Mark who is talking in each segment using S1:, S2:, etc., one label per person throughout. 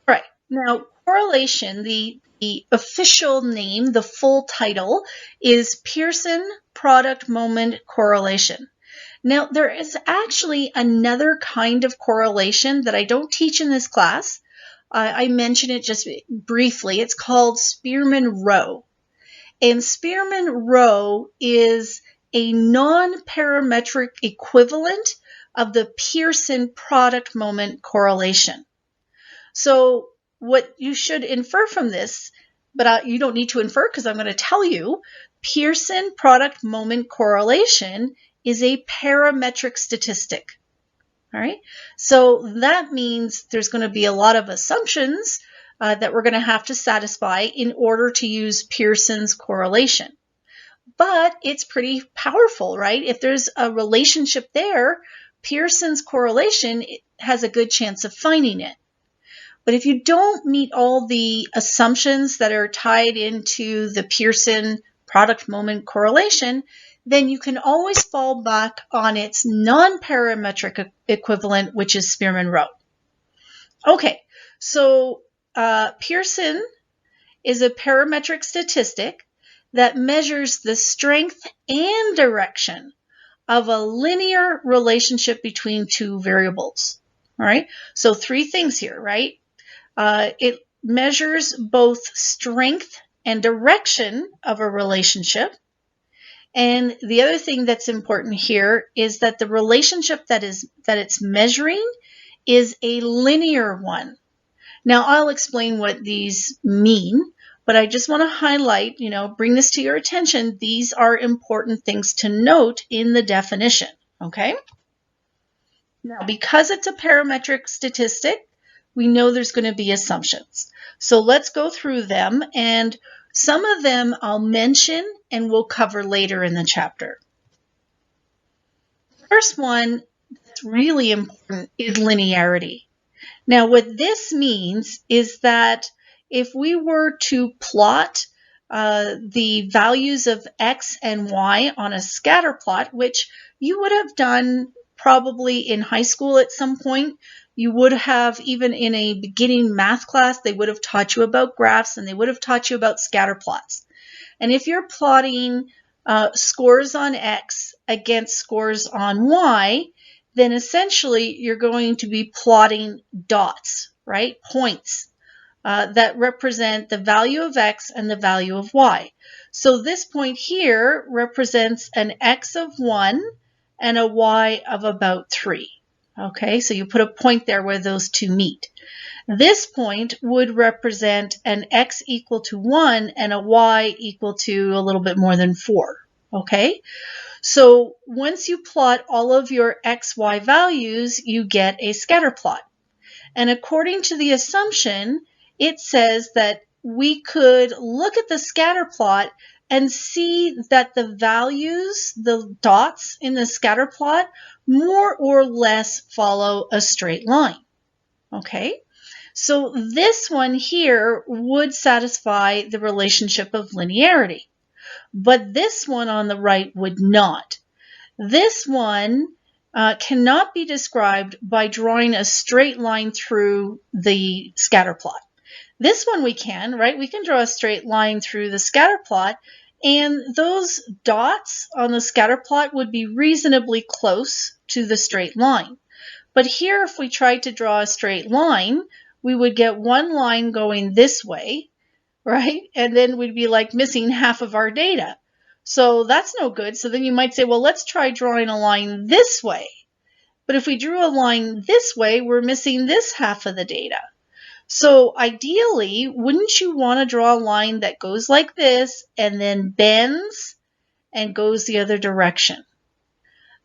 S1: All right. Now, correlation, the official name, the full title is Pearson product moment correlation. Now, there is actually another kind of correlation that I don't teach in this class. I mentioned it just briefly. It's called Spearman-Rowe. And Spearman-Rowe is a non-parametric equivalent of the Pearson product moment correlation. So what you should infer from this, but you don't need to infer because I'm going to tell you, Pearson product moment correlation is a parametric statistic. All right. So that means there's going to be a lot of assumptions that we're going to have to satisfy in order to use Pearson's correlation. But it's pretty powerful, right? If there's a relationship there, Pearson's correlation has a good chance of finding it. But if you don't meet all the assumptions that are tied into the Pearson product moment correlation, then you can always fall back on its non-parametric equivalent, which is Spearman-Rowe. Okay, so Pearson is a parametric statistic that measures the strength and direction of a linear relationship between two variables. All right, so three things here, right? It measures both strength and direction of a relationship. And the other thing that's important here is that the relationship that it's measuring is a linear one. Now, I'll explain what these mean, but I just want to highlight, bring this to your attention. These are important things to note in the definition, okay? Now, because it's a parametric statistic, we know there's going to be assumptions. So let's go through them, and some of them I'll mention and we'll cover later in the chapter. The first one that's really important is linearity. Now, what this means is that if we were to plot the values of x and y on a scatter plot, which you would have done probably in high school at some point, you would have, even in a beginning math class, they would have taught you about graphs and they would have taught you about scatter plots. And if you're plotting scores on x against scores on y, then essentially you're going to be plotting dots, right? Points that represent the value of x and the value of y. So this point here represents an x of 1 and a y of about 3. Okay, so you put a point there where those two meet. This point would represent an x equal to 1 and a y equal to a little bit more than 4. Okay, so once you plot all of your x, y values, you get a scatter plot. And according to the assumption, it says that we could look at the scatter plot and see that the values, the dots in the scatter plot, more or less follow a straight line. Okay, so this one here would satisfy the relationship of linearity, but this one on the right would not. This one cannot be described by drawing a straight line through the scatter plot. This one we can, right? We can draw a straight line through the scatter plot, and those dots on the scatter plot would be reasonably close to the straight line. But here, if we tried to draw a straight line, we would get one line going this way, right? And then we'd be like missing half of our data. So that's no good. So then you might say, well, let's try drawing a line this way. But if we drew a line this way, we're missing this half of the data. So ideally, wouldn't you want to draw a line that goes like this and then bends and goes the other direction?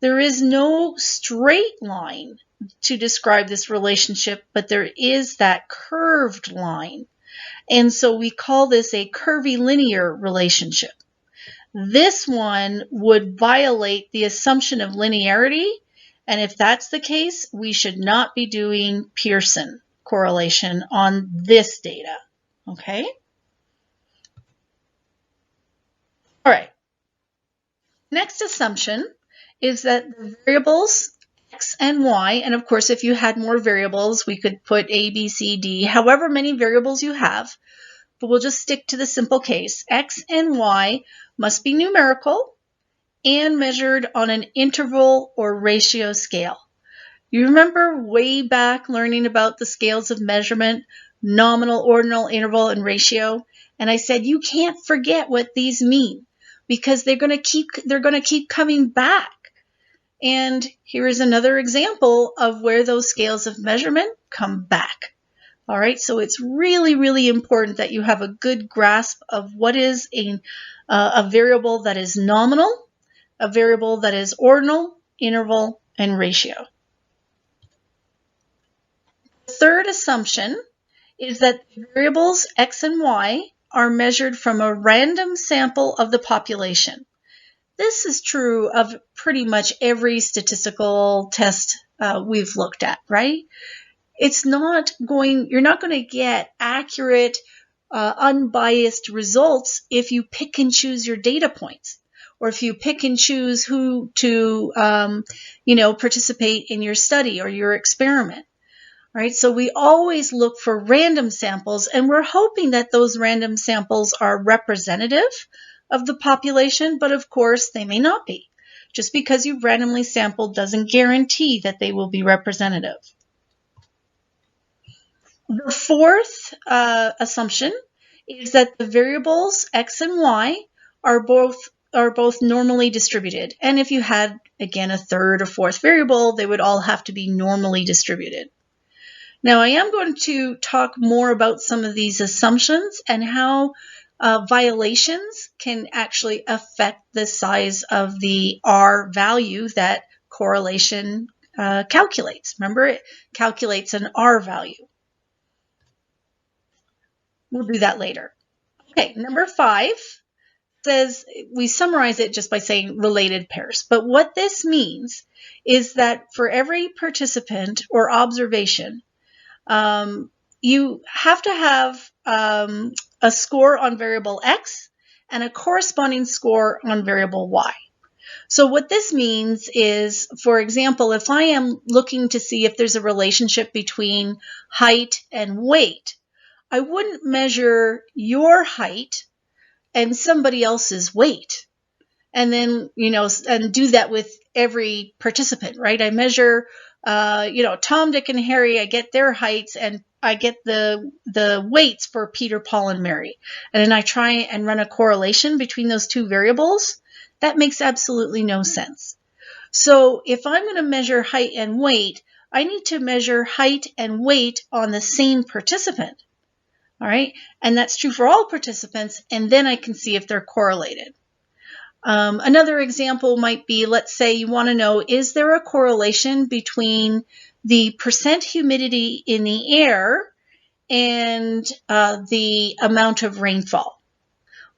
S1: There is no straight line to describe this relationship, but there is that curved line. And so we call this a curvilinear relationship. This one would violate the assumption of linearity, and if that's the case, we should not be doing Pearson correlation on this data, okay? All right. Next assumption is that the variables X and Y, and of course, if you had more variables, we could put A, B, C, D, however many variables you have, but we'll just stick to the simple case. X and Y must be numerical and measured on an interval or ratio scale. You remember way back learning about the scales of measurement, nominal, ordinal, interval, and ratio? And I said, you can't forget what these mean because they're going to keep coming back. And here is another example of where those scales of measurement come back. All right, so it's really, really important that you have a good grasp of what is a variable that is nominal, a variable that is ordinal, interval, and ratio. The third assumption is that variables X and Y are measured from a random sample of the population. This is true of pretty much every statistical test we've looked at, right? You're not going to get accurate, unbiased results if you pick and choose your data points, or if you pick and choose who to, participate in your study or your experiment. Right? So we always look for random samples, and we're hoping that those random samples are representative of the population, but of course they may not be. Just because you've randomly sampled doesn't guarantee that they will be representative. The fourth assumption is that the variables X and Y are both normally distributed. And if you had, again, a third or fourth variable, they would all have to be normally distributed. Now, I am going to talk more about some of these assumptions and how violations can actually affect the size of the R value that correlation calculates. Remember, it calculates an R value. We'll do that later. Okay, number 5 says, we summarize it just by saying related pairs. But what this means is that for every participant or observation, you have to have a score on variable X and a corresponding score on variable Y. So what this means is, for example, if I am looking to see if there's a relationship between height and weight, I wouldn't measure your height and somebody else's weight. And then, and do that with every participant, right? I measure, Tom, Dick, and Harry, I get their heights, and I get the weights for Peter, Paul, and Mary. And then I try and run a correlation between those two variables. That makes absolutely no sense. So if I'm going to measure height and weight, I need to measure height and weight on the same participant. All right, and that's true for all participants, and then I can see if they're correlated. Another example might be, let's say you want to know, is there a correlation between the percent humidity in the air and the amount of rainfall?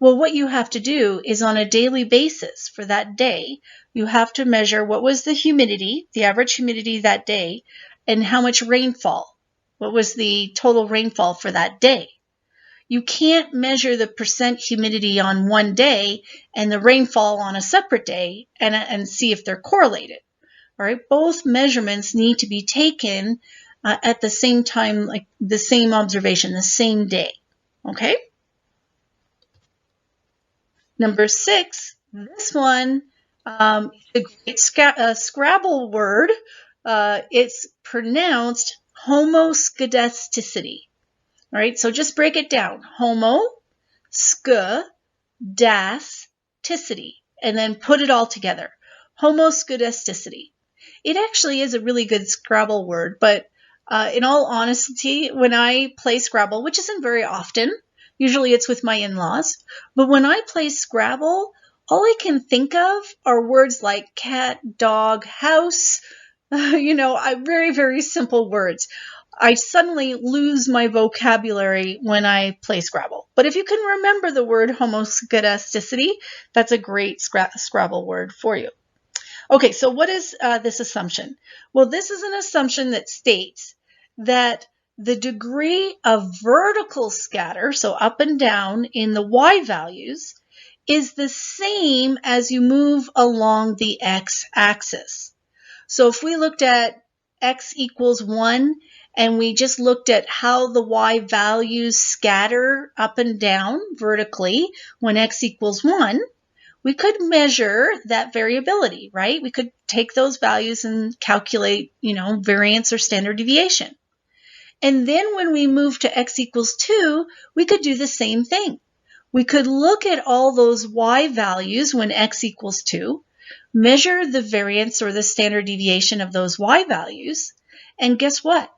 S1: Well, what you have to do is on a daily basis for that day, you have to measure what was the humidity, the average humidity that day, and how much rainfall. What was the total rainfall for that day? You can't measure the percent humidity on one day and the rainfall on a separate day and see if they're correlated. All right, both measurements need to be taken at the same time, like the same observation, the same day. Okay? Number 6, this one is a great Scrabble word. It's pronounced homoscedasticity. All right, so just break it down. Homoscedasticity, and then put it all together. Homoscedasticity. It actually is a really good Scrabble word, but in all honesty, when I play Scrabble, which isn't very often, usually it's with my in-laws, but when I play Scrabble, all I can think of are words like cat, dog, house, very, very simple words. I suddenly lose my vocabulary when I play Scrabble. But if you can remember the word homoscedasticity, that's a great Scrabble word for you. Okay, so what is this assumption? Well, this is an assumption that states that the degree of vertical scatter, so up and down in the Y values, is the same as you move along the X-axis. So if we looked at x equals 1 and we just looked at how the y values scatter up and down vertically when x equals 1, we could measure that variability, right? We could take those values and calculate, variance or standard deviation. And then when we move to x equals 2, we could do the same thing. We could look at all those y values when x equals 2, measure the variance or the standard deviation of those y values, and guess what?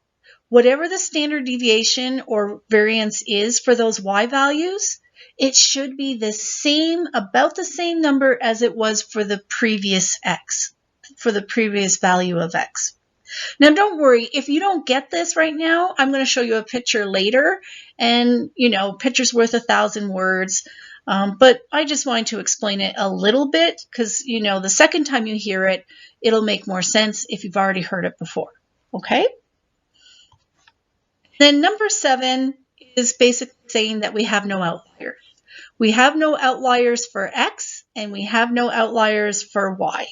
S1: Whatever the standard deviation or variance is for those y values, it should be the same, about the same number as it was for the previous x, for the previous value of x. Now, don't worry, if you don't get this right now, I'm going to show you a picture later, and, picture's worth 1,000 words, but I just wanted to explain it a little bit because, the second time you hear it, it'll make more sense if you've already heard it before, okay? Then number 7 is basically saying that we have no outliers. We have no outliers for x, and we have no outliers for y.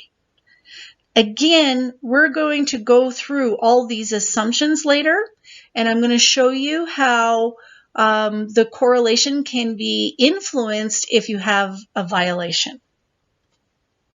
S1: Again, we're going to go through all these assumptions later, and I'm going to show you how the correlation can be influenced if you have a violation.